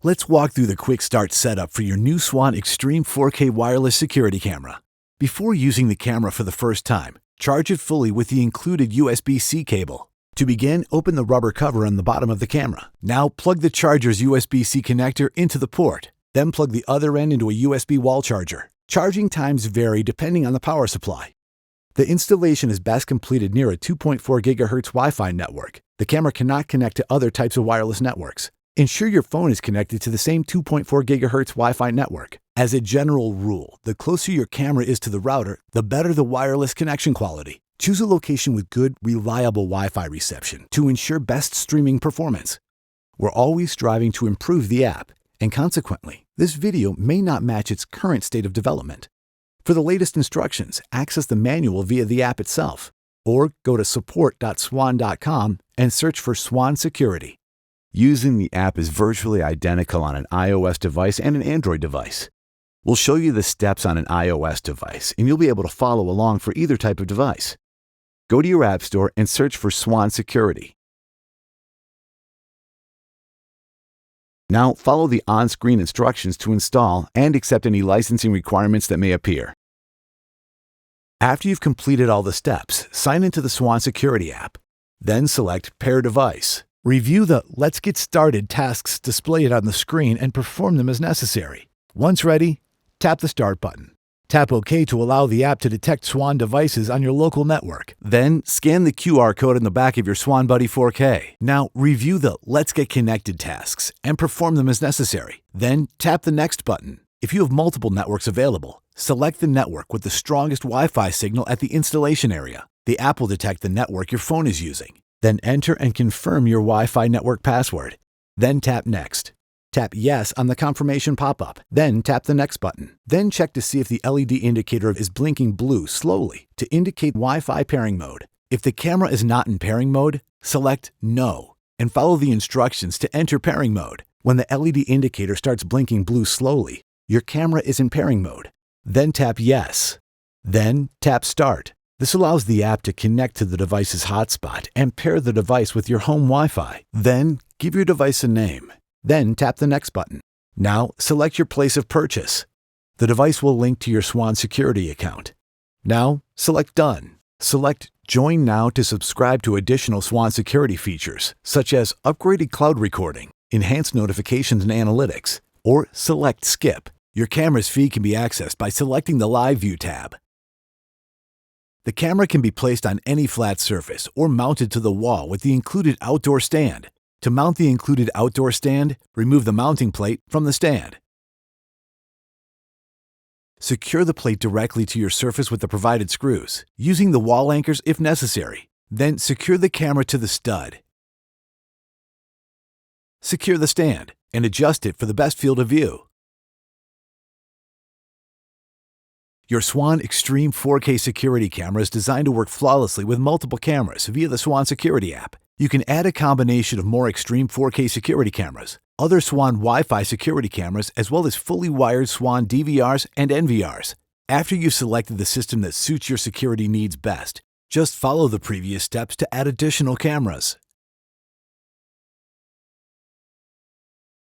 Let's walk through the quick start setup for your new Swann Xtreem4K wireless security camera. Before using the camera for the first time, charge it fully with the included USB-C cable. To begin, open the rubber cover on the bottom of the camera. Now plug the charger's USB-C connector into the port. Then plug the other end into a USB wall charger. Charging times vary depending on the power supply. The installation is best completed near a 2.4 GHz Wi-Fi network. The camera cannot connect to other types of wireless networks. Ensure your phone is connected to the same 2.4 GHz Wi-Fi network. As a general rule, the closer your camera is to the router, the better the wireless connection quality. Choose a location with good, reliable Wi-Fi reception to ensure best streaming performance. We're always striving to improve the app, and consequently, this video may not match its current state of development. For the latest instructions, access the manual via the app itself, or go to support.swann.com and search for Swann Security. Using the app is virtually identical on an iOS device and an Android device. We'll show you the steps on an iOS device, and you'll be able to follow along for either type of device. Go to your App Store and search for Swann Security. Now, follow the on-screen instructions to install and accept any licensing requirements that may appear. After you've completed all the steps, sign into the Swann Security app. Then select Pair Device. Review the Let's Get Started tasks displayed on the screen and perform them as necessary. Once ready, tap the Start button. Tap OK to allow the app to detect Swann devices on your local network. Then, scan the QR code in the back of your Swann Buddy 4K. Now, review the Let's Get Connected tasks and perform them as necessary. Then, tap the Next button. If you have multiple networks available, select the network with the strongest Wi-Fi signal at the installation area. The app will detect the network your phone is using. Then enter and confirm your Wi-Fi network password. Then tap Next. Tap Yes on the confirmation pop-up. Then tap the Next button. Then check to see if the LED indicator is blinking blue slowly to indicate Wi-Fi pairing mode. If the camera is not in pairing mode, select No and follow the instructions to enter pairing mode. When the LED indicator starts blinking blue slowly, your camera is in pairing mode. Then tap Yes. Then tap Start. This allows the app to connect to the device's hotspot and pair the device with your home Wi-Fi. Then, give your device a name. Then tap the Next button. Now, select your place of purchase. The device will link to your Swann Security account. Now, select Done. Select Join Now to subscribe to additional Swann Security features, such as upgraded cloud recording, enhanced notifications and analytics, or select Skip. Your camera's feed can be accessed by selecting the Live View tab. The camera can be placed on any flat surface or mounted to the wall with the included outdoor stand. To mount the included outdoor stand, remove the mounting plate from the stand. Secure the plate directly to your surface with the provided screws, using the wall anchors if necessary. Then secure the camera to the stud. Secure the stand and adjust it for the best field of view. Your Swann Xtreem4K security camera is designed to work flawlessly with multiple cameras via the Swann Security app. You can add a combination of more Xtreem4K security cameras, other Swann Wi-Fi security cameras, as well as fully wired Swann DVRs and NVRs. After you've selected the system that suits your security needs best, just follow the previous steps to add additional cameras.